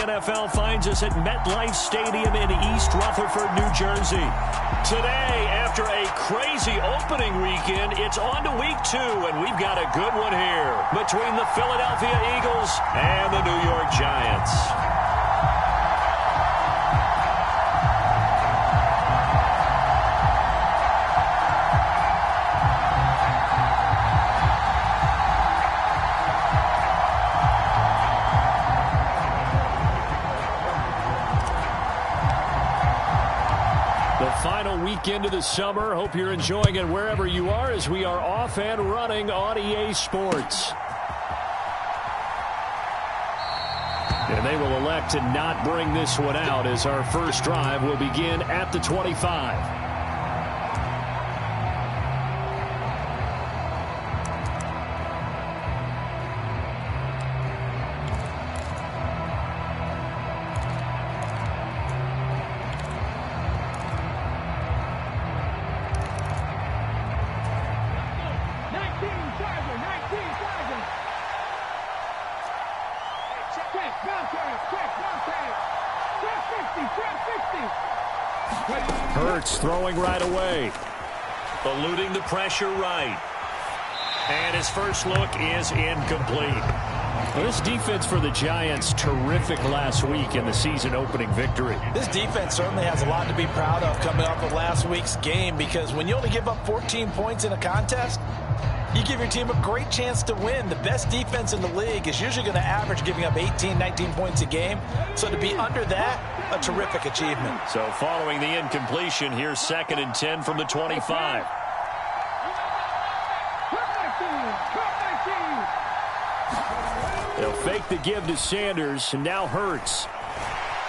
NFL finds us at MetLife Stadium in East Rutherford, New Jersey. Today, after a crazy opening weekend, it's on to week 2, and we've got a good one here between the Philadelphia Eagles and the New York Giants. Final weekend of the summer. Hope you're enjoying it wherever you are as we are off and running on EA Sports. And they will elect to not bring this one out as our first drive will begin at the 25. Hurts throwing right away. Eluding the pressure right. And his first look is incomplete. Well, this defense for the Giants, terrific last week in the season opening victory. This defense certainly has a lot to be proud of coming off of last week's game, because when you only give up 14 points in a contest, you give your team a great chance to win. The best defense in the league is usually going to average giving up 18, 19 points a game. So to be under that, a terrific achievement. So following the incompletion, here's 2nd and 10 from the 25. They'll fake the give to Sanders, and now Hurts.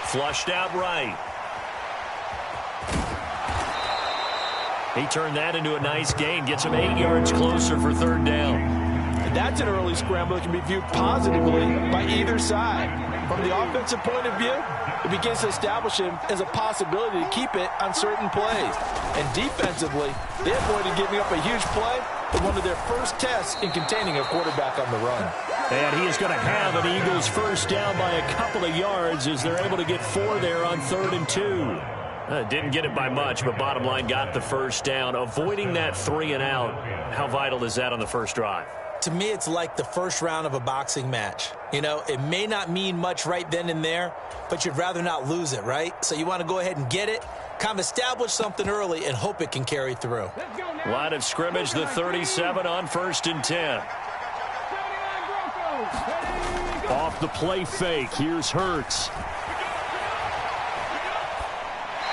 Flushed out right. He turned that into a nice gain. Gets him 8 yards closer for 3rd down. And that's an early scramble that can be viewed positively by either side. From the offensive point of view, it begins to establish him as a possibility to keep it on certain plays. And defensively, they avoided giving up a huge play in one of their first tests in containing a quarterback on the run. And he is going to have an Eagles first down by a couple of yards as they're able to get 4 there on 3rd and 2. Didn't get it by much, but bottom line got the first down. Avoiding that 3 and out, how vital is that on the first drive? To me, it's like the first round of a boxing match. You know, it may not mean much right then and there, but you'd rather not lose it, right? So you want to go ahead and get it, kind of establish something early, and hope it can carry through. Line of scrimmage, the 37 on 1st and 10. Off the play fake, here's Hurts.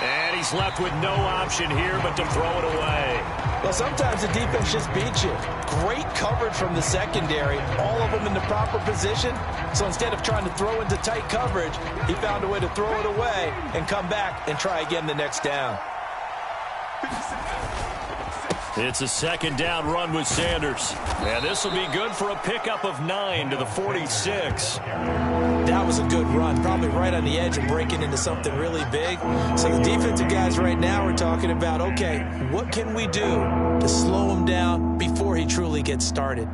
And he's left with no option here but to throw it away. Well, sometimes the defense just beats you. Great coverage from the secondary, all of them in the proper position. So instead of trying to throw into tight coverage, he found a way to throw it away and come back and try again the next down. It's a 2nd down run with Sanders. And this will be good for a pickup of 9 to the 46. That was a good run, probably right on the edge of breaking into something really big. So the defensive guys right now are talking about, okay, what can we do to slow him down before he truly gets started?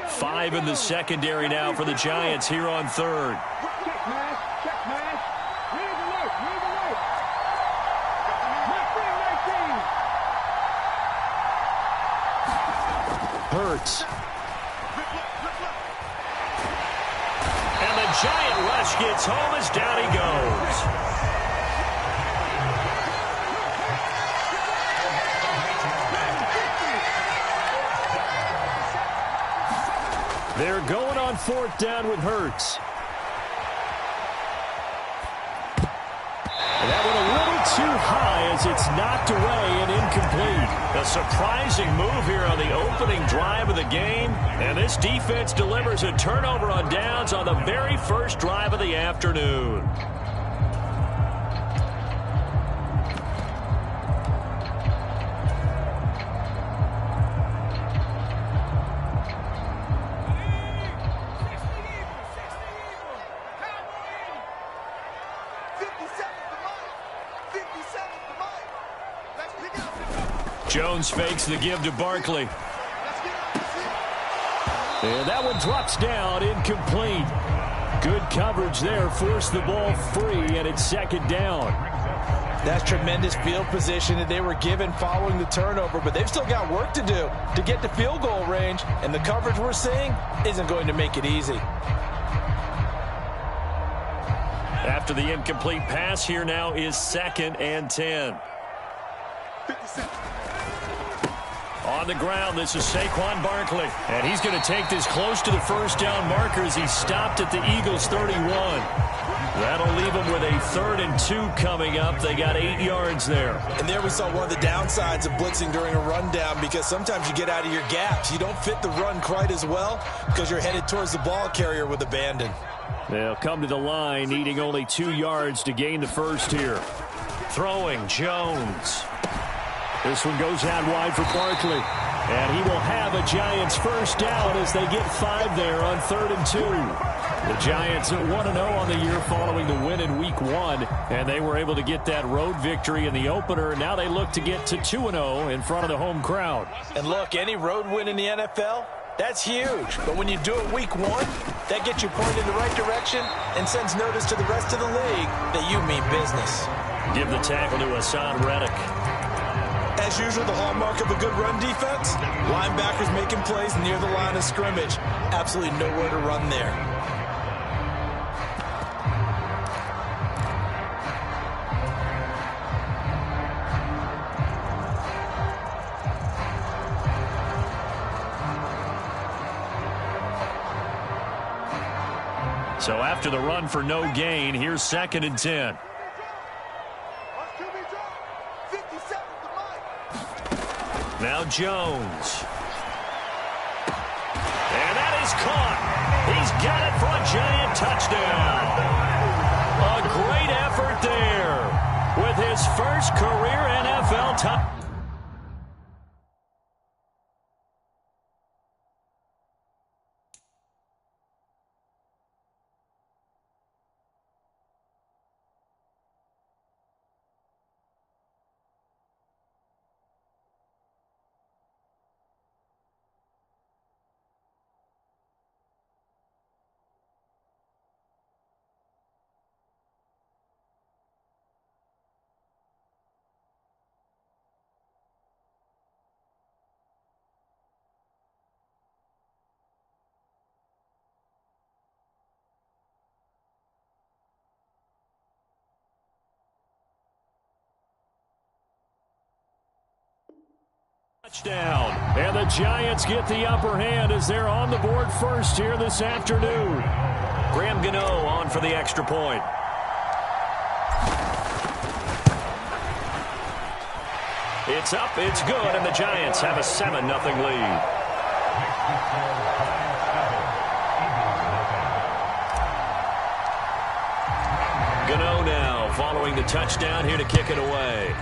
5 in the secondary now for the Giants here on 3rd. Hurts. And the Giant rush gets home as down he goes. They're going on 4th down with Hurts. And that went a little too high as it's knocked away and incomplete. A surprising move here on the opening drive of the game. And this defense delivers a turnover on downs on the very first drive of the afternoon. Jones fakes the give to Barkley. And that one drops down, incomplete. Good coverage there. Forced the ball free, and it's second down. That's tremendous field position that they were given following the turnover, but they've still got work to do to get to field goal range, and the coverage we're seeing isn't going to make it easy. After the incomplete pass, here now is 2nd and 10. On the ground, this is Saquon Barkley. And he's going to take this close to the first down marker as he stopped at the Eagles' 31. That'll leave them with a 3rd and 2 coming up. They got 8 yards there. And there we saw one of the downsides of blitzing during a rundown, because sometimes you get out of your gaps. You don't fit the run quite as well because you're headed towards the ball carrier with abandon. They'll come to the line, needing only 2 yards to gain the first here. Throwing, Jones. This one goes out wide for Barkley. And he will have a Giants first down as they get 5 there on 3rd and 2. The Giants at 1-0 on the year following the win in Week 1. And they were able to get that road victory in the opener. Now they look to get to 2-0 in front of the home crowd. And look, any road win in the NFL, that's huge. But when you do it Week 1, that gets you pointed in the right direction and sends notice to the rest of the league that you mean business. Give the tackle to Hassan Reddick. As usual, the hallmark of a good run defense, linebackers making plays near the line of scrimmage. Absolutely nowhere to run there. So after the run for no gain, here's 2nd and 10. Now Jones. And that is caught. He's got it for a Giant touchdown. A great effort there with his first career NFL touchdown. Touchdown. And the Giants get the upper hand as they're on the board first here this afternoon. Graham Gano on for the extra point. It's up, it's good, and the Giants have a 7-0 lead. Gano now following the touchdown here to kick it away.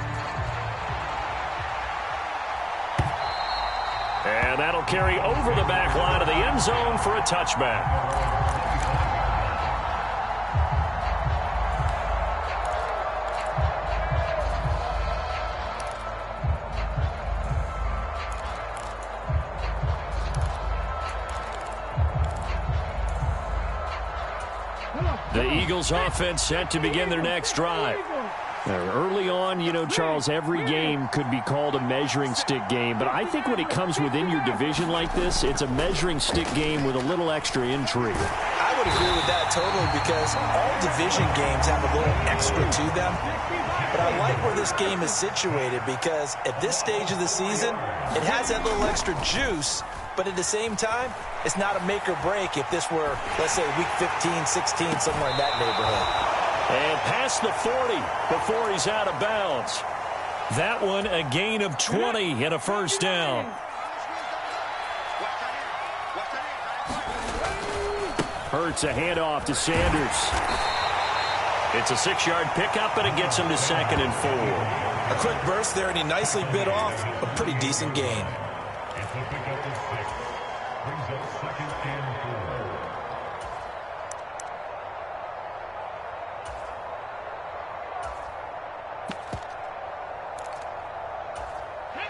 And that'll carry over the back line of the end zone for a touchback. The Eagles offense set to begin their next drive. Early on, you know, Charles, every game could be called a measuring stick game. But I think when it comes within your division like this, it's a measuring stick game with a little extra intrigue. I would agree with that totally, because all division games have a little extra to them. But I like where this game is situated, because at this stage of the season, it has that little extra juice. But at the same time, it's not a make or break if this were, let's say, week 15, 16, somewhere in that neighborhood. And past the 40 before he's out of bounds. That one a gain of 20 and a first down. Hurts a handoff to Sanders. It's a 6-yard pickup, and it gets him to 2nd and 4. A quick burst there, and he nicely bit off a pretty decent gain.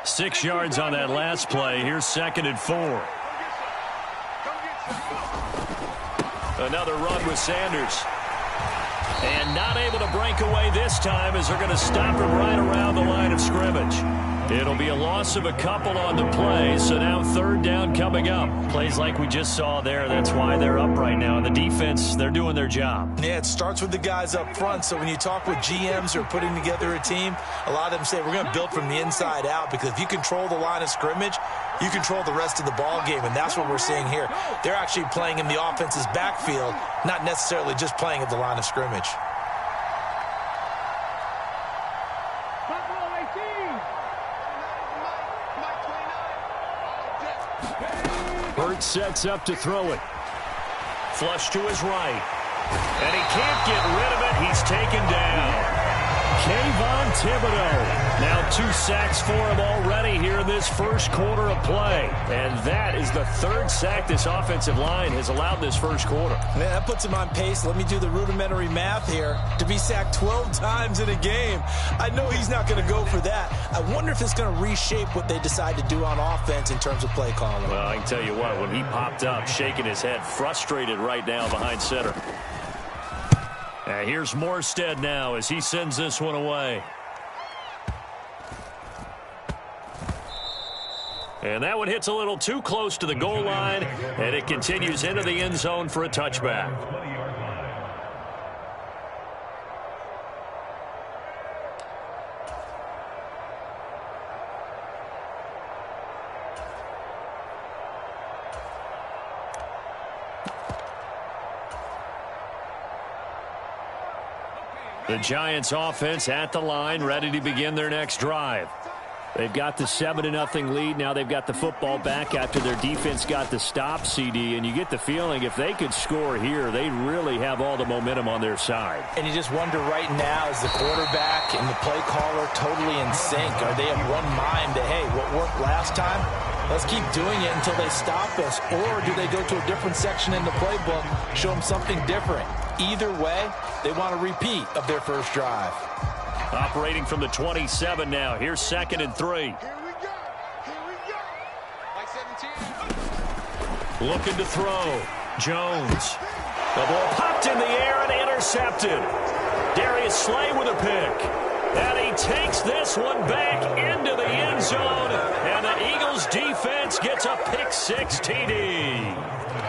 Six yards on that last play. Here's 2nd and 4. Another run with Sanders. And not able to break away this time as they're going to stop him right around the line of scrimmage. It'll be a loss of a couple on the play, so now third down coming up. Plays like we just saw there, that's why they're up right now. And the defense, they're doing their job. Yeah, it starts with the guys up front. So when you talk with GMs who are putting together a team, a lot of them say we're going to build from the inside out, because if you control the line of scrimmage, you control the rest of the ball game, and that's what we're seeing here. They're actually playing in the offense's backfield, not necessarily just playing at the line of scrimmage. Burt sets up to throw it. Flush to his right. And he can't get rid of it. He's taken down. Kayvon Thibodeaux. Now 2 sacks for him already here in this first quarter of play. And that is the 3rd sack this offensive line has allowed this first quarter. Man, that puts him on pace. Let me do the rudimentary math here. To be sacked 12 times in a game. I know he's not going to go for that. I wonder if it's going to reshape what they decide to do on offense in terms of play calling. Well, I can tell you what, when he popped up, shaking his head, frustrated right now behind center. Here's Morstead now as he sends this one away. And that one hits a little too close to the goal line, and it continues into the end zone for a touchback. The Giants offense at the line, ready to begin their next drive. They've got the 7-0 lead. Now they've got the football back after their defense got the stop, CD. And you get the feeling if they could score here, they really have all the momentum on their side. And you just wonder right now, is the quarterback and the play caller totally in sync? Are they of one mind that, hey, what worked last time, let's keep doing it until they stop us? Or do they go to a different section in the playbook, show them something different? Either way, they want a repeat of their first drive. Operating from the 27 now. Here's 2nd and 3. Here we go. Like 17. Looking to throw. Jones. The ball popped in the air and intercepted. Darius Slay with a pick. And he takes this one back into the end zone. And the Eagles defense gets a pick 6 TD.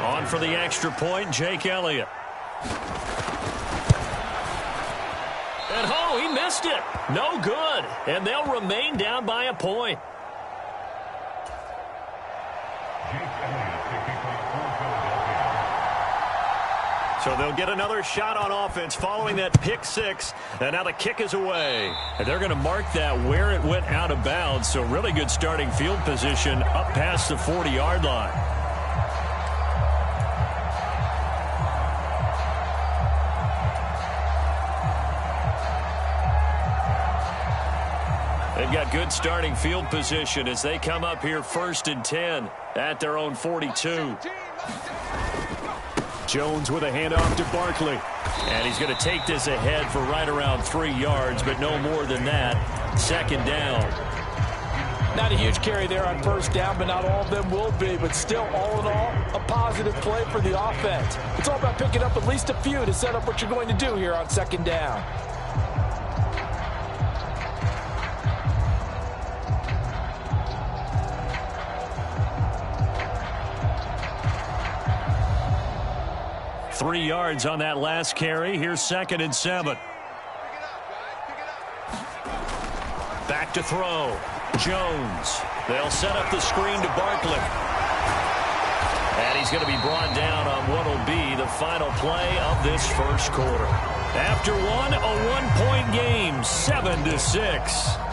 On for the extra point, Jake Elliott. And oh, he missed it. No good. And they'll remain down by a point. So they'll get another shot on offense following that pick 6. And now the kick is away. And they're going to mark that where it went out of bounds. So really good starting field position up past the 40-yard line. They've got good starting field position as they come up here 1st and 10 at their own 42. Jones with a handoff to Barkley. And he's going to take this ahead for right around 3 yards, but no more than that. 2nd down. Not a huge carry there on 1st down, but not all of them will be. But still, all in all, a positive play for the offense. It's all about picking up at least a few to set up what you're going to do here on 2nd down. Three yards on that last carry. Here's 2nd and 7. Back to throw. Jones. They'll set up the screen to Barkley. And he's going to be brought down on what will be the final play of this first quarter. After one, a one-point game, 7-6.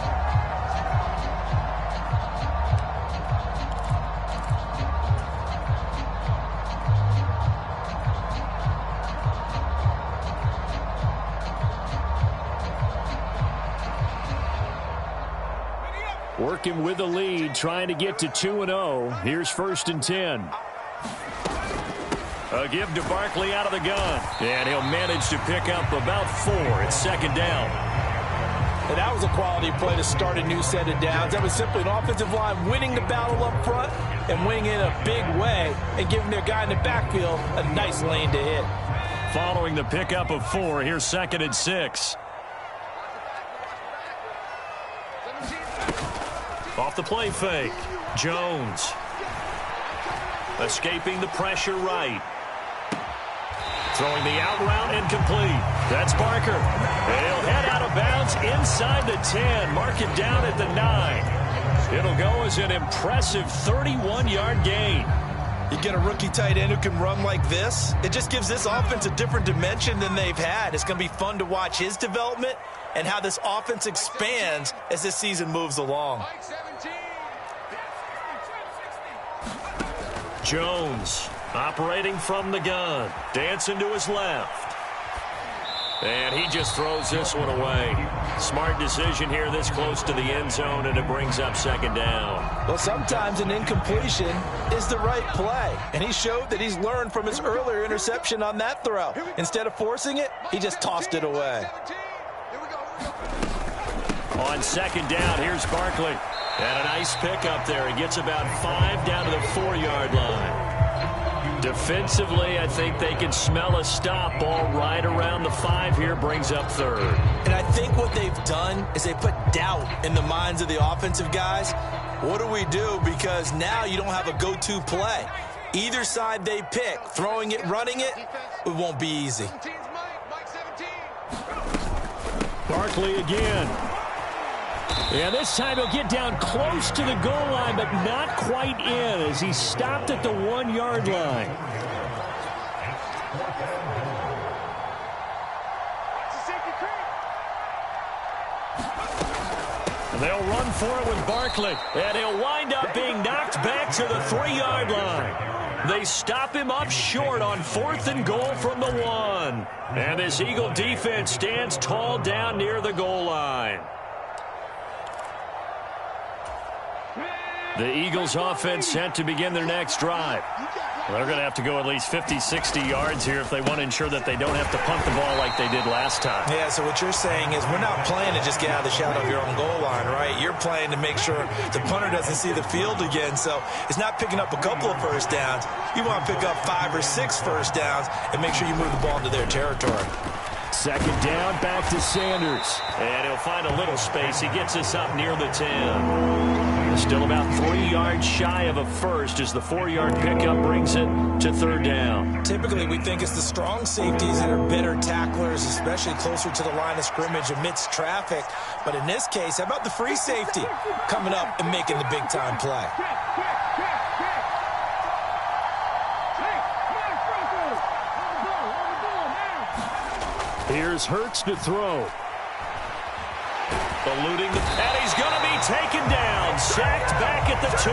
Working with the lead, trying to get to 2-0. Here's 1st and 10. A give to Barkley out of the gun. And he'll manage to pick up about 4. It's 2nd down. And that was a quality play to start a new set of downs. That was simply an offensive line winning the battle up front and winning in a big way and giving their guy in the backfield a nice lane to hit. Following the pickup of 4, here's 2nd and 6. Off the play fake, Jones. Escaping the pressure right. Throwing the out route incomplete. That's Barker. And he'll head out of bounds inside the 10. Mark it down at the 9. It'll go as an impressive 31-yard gain. You get a rookie tight end who can run like this, it just gives this offense a different dimension than they've had. It's going to be fun to watch his development and how this offense expands as this season moves along. Jones operating from the gun. Dancing to his left. And he just throws this one away. Smart decision here this close to the end zone, and it brings up 2nd down. Well, sometimes an incompletion is the right play. And he showed that he's learned from his earlier interception on that throw. Instead of forcing it, he just tossed it away. On 2nd down, here's Barkley. And a nice pickup there. He gets about 5 down to the 4-yard line. Defensively, I think they can smell a stop. Ball right around the 5 here, brings up 3rd. And I think what they've done is they put doubt in the minds of the offensive guys. What do we do? Because now you don't have a go-to play. Either side they pick, throwing it, running it, it won't be easy. Barkley again. And this time he'll get down close to the goal line, but not quite in as he stopped at the 1-yard line. And they'll run for it with Barkley. And he'll wind up being knocked back to the 3-yard line. They stop him up short on 4th and goal from the 1. And this Eagle defense stands tall down near the goal line. The Eagles offense set to begin their next drive. They're going to have to go at least 50, 60 yards here if they want to ensure that they don't have to punt the ball like they did last time. Yeah, so what you're saying is we're not playing to just get out of the shadow of your own goal line, right? You're playing to make sure the punter doesn't see the field again. So it's not picking up a couple of first downs. You want to pick up 5 or 6 first downs and make sure you move the ball into their territory. 2nd down, back to Sanders. And he'll find a little space. He gets us up near the 10. Still about 3 yards shy of a first as the 4-yard pickup brings it to 3rd down. Typically, we think it's the strong safeties that are better tacklers, especially closer to the line of scrimmage amidst traffic. But in this case, how about the free safety coming up and making the big-time play? Here's Hurts to throw. Eluding the... And he's going to be taken down. Sacked back at the 2.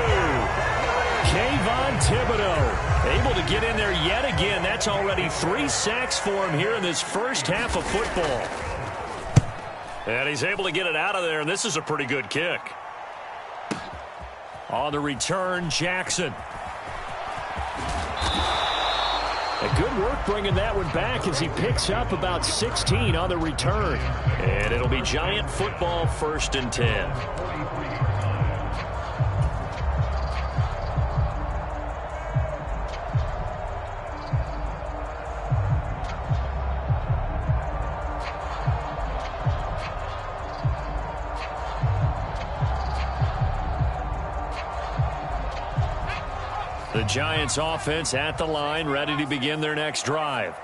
Kayvon Thibodeaux able to get in there yet again. That's already 3 sacks for him here in this first half of football. And he's able to get it out of there, and this is a pretty good kick. On the return, Jackson. A good work bringing that one back as he picks up about 16 on the return. And it'll be Giant football, 1st and 10. The Giants offense at the line, ready to begin their next drive.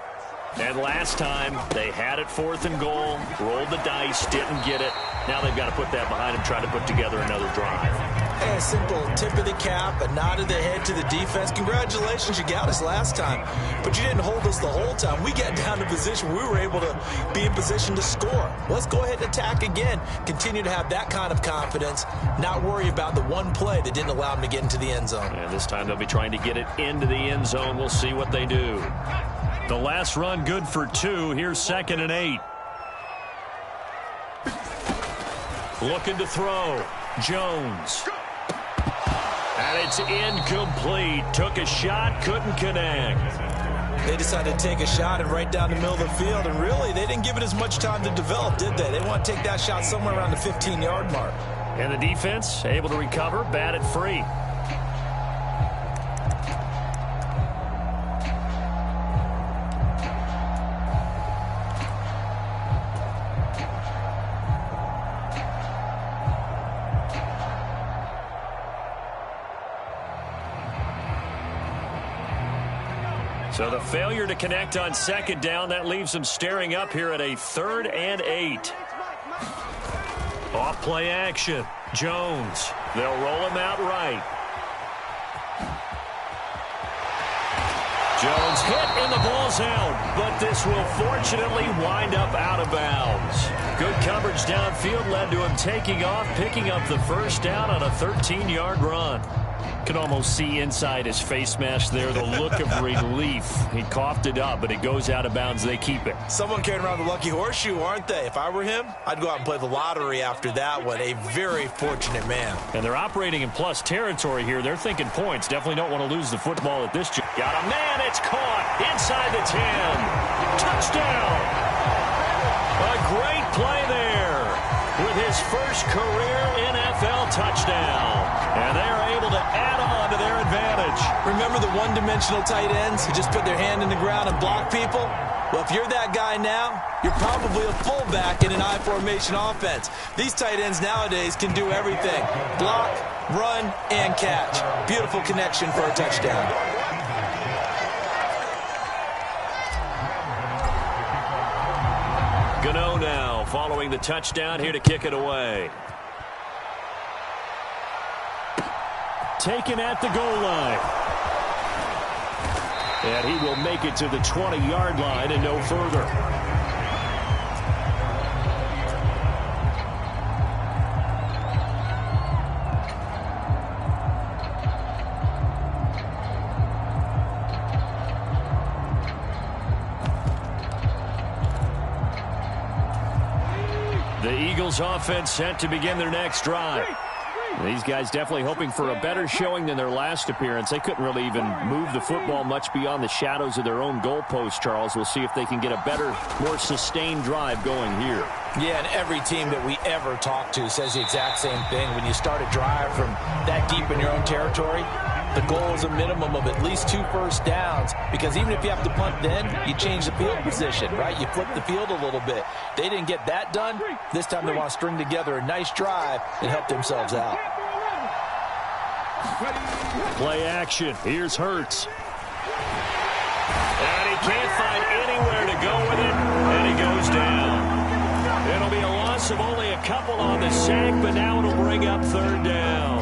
And last time, they had it 4th and goal, rolled the dice, didn't get it. Now they've got to put that behind them, try to put together another drive. Hey, a simple tip of the cap, a nod of the head to the defense. Congratulations, you got us last time. But you didn't hold us the whole time. We got down to position. We were able to be in position to score. Let's go ahead and attack again. Continue to have that kind of confidence. Not worry about the one play that didn't allow them to get into the end zone. And this time they'll be trying to get it into the end zone. We'll see what they do. The last run good for 2. Here's 2nd and 8. Looking to throw. Jones. And it's incomplete. Took a shot, couldn't connect. They decided to take a shot and right down the middle of the field, and really, they didn't give it as much time to develop, did they? They want to take that shot somewhere around the 15-yard mark. And the defense able to recover, batted free. So the failure to connect on second down, that leaves them staring up here at a 3rd and 8. Off play action. Jones. They'll roll him out right. Jones hit and the ball's out, but this will fortunately wind up out of bounds. Good coverage downfield led to him taking off, picking up the first down on a 13-yard run. Can almost see inside his face mask there the look of relief. He coughed it up, but it goes out of bounds. They keep it. Someone carrying around the lucky horseshoe, aren't they? If I were him, I'd go out and play the lottery after that one. A very fortunate man. And they're operating in plus territory here. They're thinking points. Definitely don't want to lose the football at this. Got a man. It's caught inside the 10. Touchdown. A great play there with his first career NFL touchdown. And they are able to add on to their advantage. Remember the one-dimensional tight ends who just put their hand in the ground and block people? Well, if you're that guy now, you're probably a fullback in an I-formation offense. These tight ends nowadays can do everything. Block, run, and catch. Beautiful connection for a touchdown. Gano now following the touchdown here to kick it away. Taken at the goal line. And he will make it to the 20-yard line and no further. The Eagles offense set to begin their next drive. These guys definitely hoping for a better showing than their last appearance. They couldn't really even move the football much beyond the shadows of their own goalpost, Charles. We'll see if they can get a better, more sustained drive going here. Yeah, and every team that we ever talk to says the exact same thing. When you start a drive from that deep in your own territory, the goal is a minimum of at least 2 first downs, because even if you have to punt then, you change the field position, right? You flip the field a little bit. They didn't get that done. This time they want to string together a nice drive and help themselves out. Play action. Here's Hurts. And he can't find anywhere to go with it, and he goes down. It'll be a loss of only a couple on the sack, but now it'll bring up 3rd down.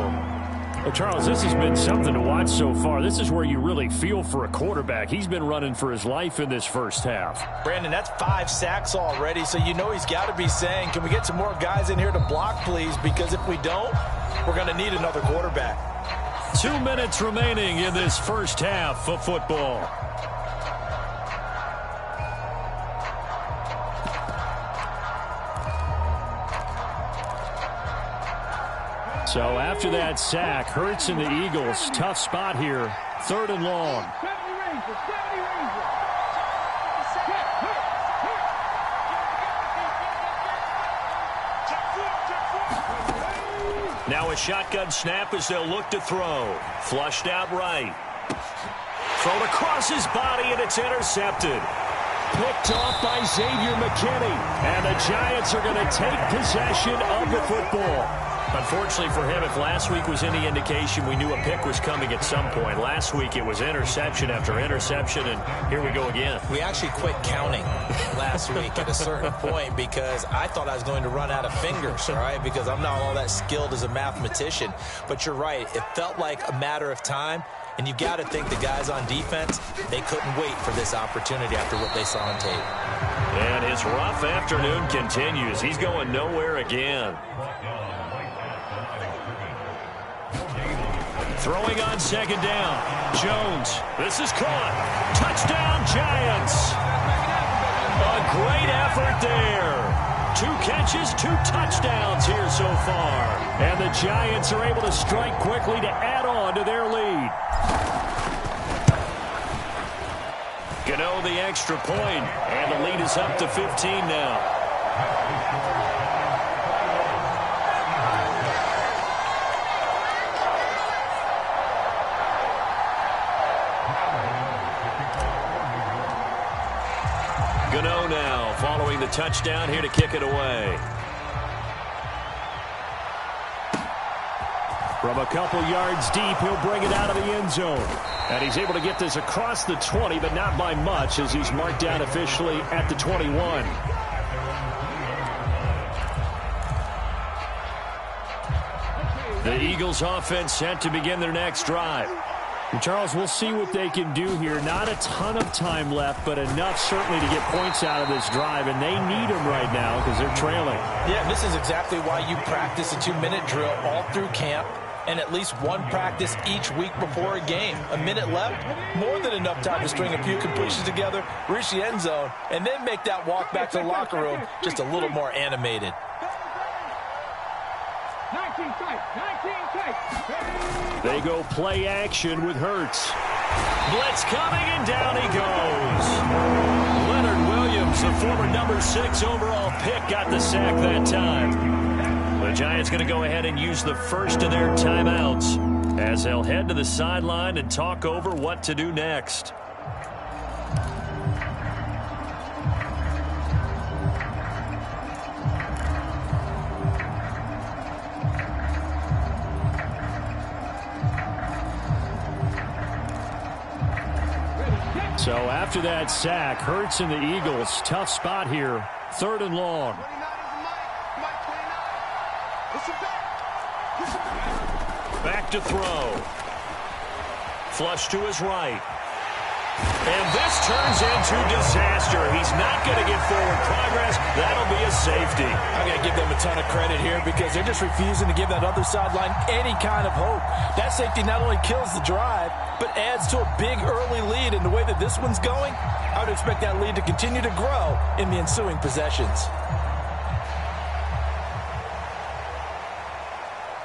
Well, Charles, this has been something to watch so far. This is where you really feel for a quarterback. He's been running for his life in this first half. Brandon, that's 5 sacks already, so you know he's got to be saying, can we get some more guys in here to block, please? Because if we don't, we're going to need another quarterback. 2 minutes remaining in this first half of football. So after that sack, Hurts and the Eagles, tough spot here, 3rd and long. Now a shotgun snap as they'll look to throw. Flushed out right. Thrown across his body, and it's intercepted. Picked off by Xavier McKinney. And the Giants are going to take possession of the football. Unfortunately for him, if last week was any indication, we knew a pick was coming at some point. Last week it was interception after interception, and here we go again. We actually quit counting last week at a certain point because I thought I was going to run out of fingers, all right, because I'm not all that skilled as a mathematician. But you're right. It felt like a matter of time, and you've got to think the guys on defense, they couldn't wait for this opportunity after what they saw on tape. And his rough afternoon continues. He's going nowhere again. Throwing on 2nd down. Jones. This is caught. Touchdown, Giants. A great effort there. 2 catches, 2 touchdowns here so far. And the Giants are able to strike quickly to add on to their lead. Gano the extra point, and the lead is up to 15 now. Gano now following the touchdown here to kick it away. From a couple yards deep, he'll bring it out of the end zone. And he's able to get this across the 20, but not by much, as he's marked down officially at the 21. The Eagles offense set to begin their next drive. And Charles, we'll see what they can do here. Not a ton of time left, but enough certainly to get points out of this drive, and they need them right now because they're trailing. Yeah, this is exactly why you practice a 2-minute drill all through camp and at least one practice each week before a game. A minute left, more than enough time to string a few completions together, reach the end zone, and then make that walk back to the locker room just a little more animated. 19 tight, 19 tight. They go play action with Hurts. Blitz coming, and down he goes. Leonard Williams, the former number 6 overall pick, got the sack that time. The Giants going to go ahead and use the first of their timeouts as they'll head to the sideline and talk over what to do next. So after that sack, Hurts and the Eagles, tough spot here, 3rd and long. Back to throw. Flush to his right. And this turns into disaster. He's not going to get forward progress. That'll be a safety. I'm going to give them a ton of credit here because they're just refusing to give that other sideline any kind of hope. That safety not only kills the drive, but adds to a big early lead. In the way that this one's going, I would expect that lead to continue to grow in the ensuing possessions.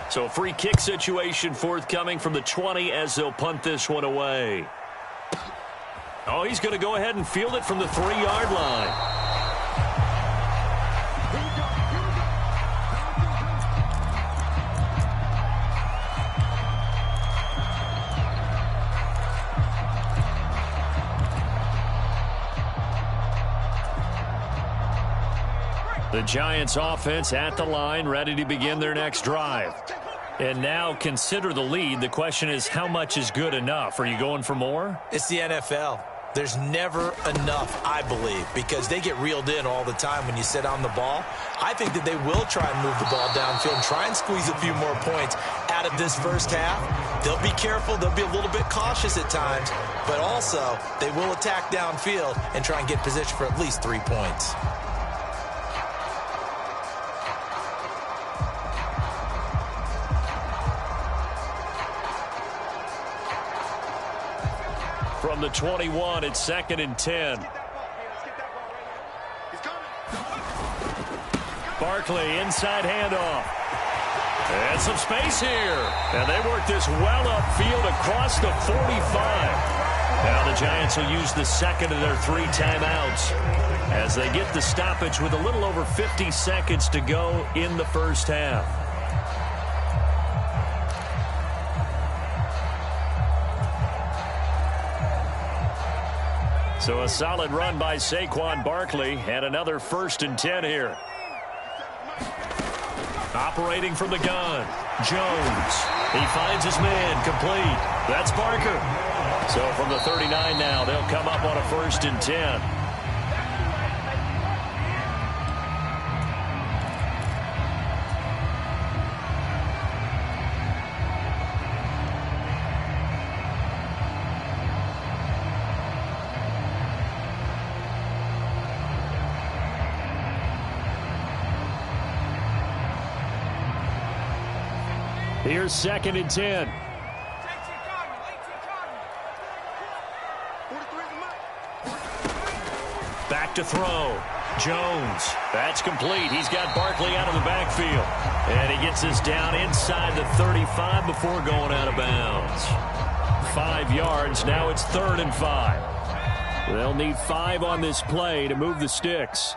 So free kick situation forthcoming from the 20 as they'll punt this one away. Oh, he's going to go ahead and field it from the 3-yard line. The Giants offense at the line, ready to begin their next drive. And now consider the lead. The question is, how much is good enough? Are you going for more? It's the NFL. There's never enough, I believe, because they get reeled in all the time when you sit on the ball. I think that they will try and move the ball downfield and try and squeeze a few more points out of this first half. They'll be careful. They'll be a little bit cautious at times, but also they will attack downfield and try and get position for at least 3 points. From the 21, it's 2nd and 10. Barkley, inside handoff. And some space here. And they work this well upfield across the 45. Now the Giants will use the second of their 3 timeouts as they get the stoppage with a little over 50 seconds to go in the first half. So a solid run by Saquon Barkley and another 1st and 10 here. Operating from the gun, Jones. He finds his man, complete. That's Barker. So from the 39 now, they'll come up on a 1st and 10. Here's 2nd and 10. Back to throw. Jones. That's complete. He's got Barkley out of the backfield. And he gets this down inside the 35 before going out of bounds. 5 yards. Now it's 3rd and 5. They'll need 5 on this play to move the sticks.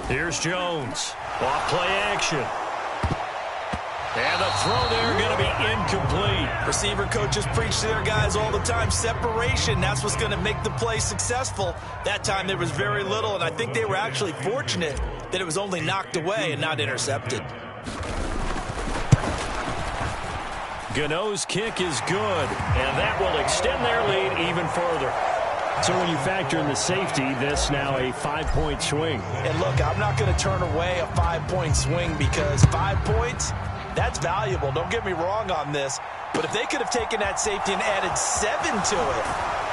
Here's Jones. Off play action. And the throw there going to be incomplete. Receiver coaches preach to their guys all the time. Separation, that's what's going to make the play successful. That time there was very little, and I think they were actually fortunate that it was only knocked away and not intercepted. Gano's kick is good, and that will extend their lead even further. So when you factor in the safety, this now a 5-point swing. And look, I'm not going to turn away a 5-point swing because 5 points, that's valuable. Don't get me wrong on this. But if they could have taken that safety and added 7 to it,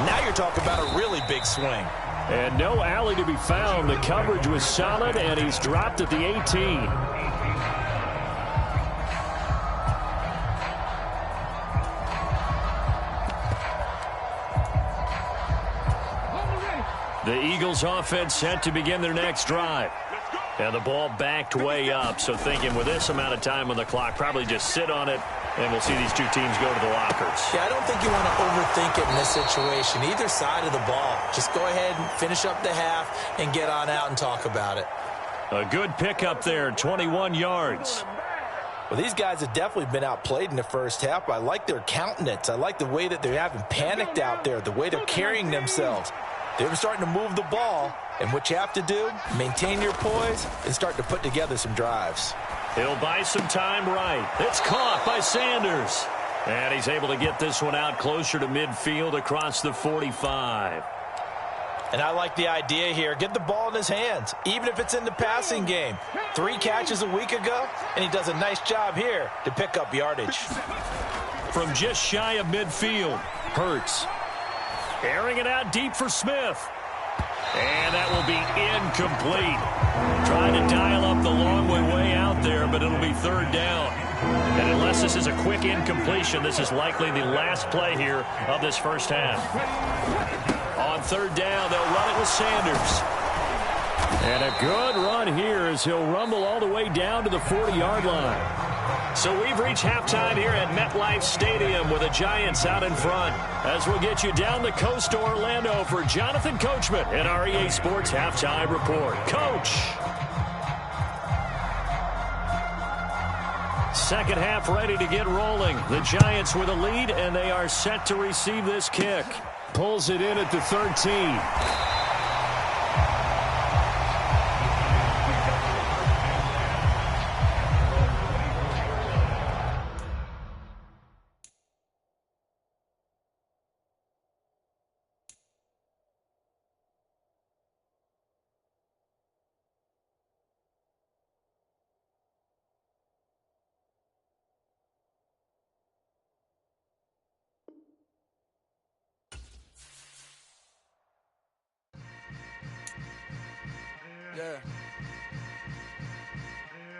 now you're talking about a really big swing. And no alley to be found. The coverage was solid, and he's dropped at the 18. The Eagles offense set to begin their next drive. And the ball backed way up, so thinking with this amount of time on the clock, probably just sit on it, and we'll see these two teams go to the lockers. Yeah, I don't think you want to overthink it in this situation. Either side of the ball. Just go ahead and finish up the half and get on out and talk about it. A good pickup there, 21 yards. Well, these guys have definitely been outplayed in the first half, but I like their countenance. I like the way that they haven't panicked out there, the way they're carrying themselves. They're starting to move the ball, and what you have to do, maintain your poise and start to put together some drives. He'll buy some time right. It's caught by Sanders. And he's able to get this one out closer to midfield across the 45. And I like the idea here. Get the ball in his hands, even if it's in the passing game. 3 catches a week ago, and he does a nice job here to pick up yardage. From just shy of midfield, Hurts. Airing it out deep for Smith. And that will be incomplete. Trying to dial up the long way out there, but it'll be 3rd down. And unless this is a quick incompletion, this is likely the last play here of this first half. On 3rd down, they'll run it with Sanders. And a good run here as he'll rumble all the way down to the 40-yard line. So we've reached halftime here at MetLife Stadium with the Giants out in front. As we'll get you down the coast to Orlando for Jonathan Coachman and our EA Sports Halftime Report. Coach! Second half ready to get rolling. The Giants with a lead, and they are set to receive this kick. Pulls it in at the 13.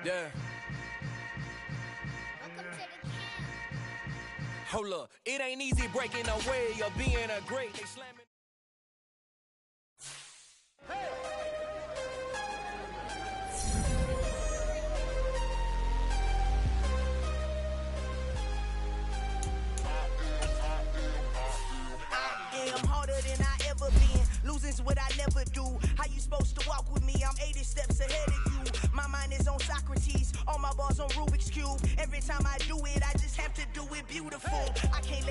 Yeah. Hold up. It ain't easy breaking away or being a great. They slamming. I'm harder than I ever been. Losing's what I never do. How you supposed to walk with me? I'm 80 steps ahead of you. My mind is on Socrates. All my balls on Rubik's Cube. Every time I do it, I just have to do it beautiful. I can't let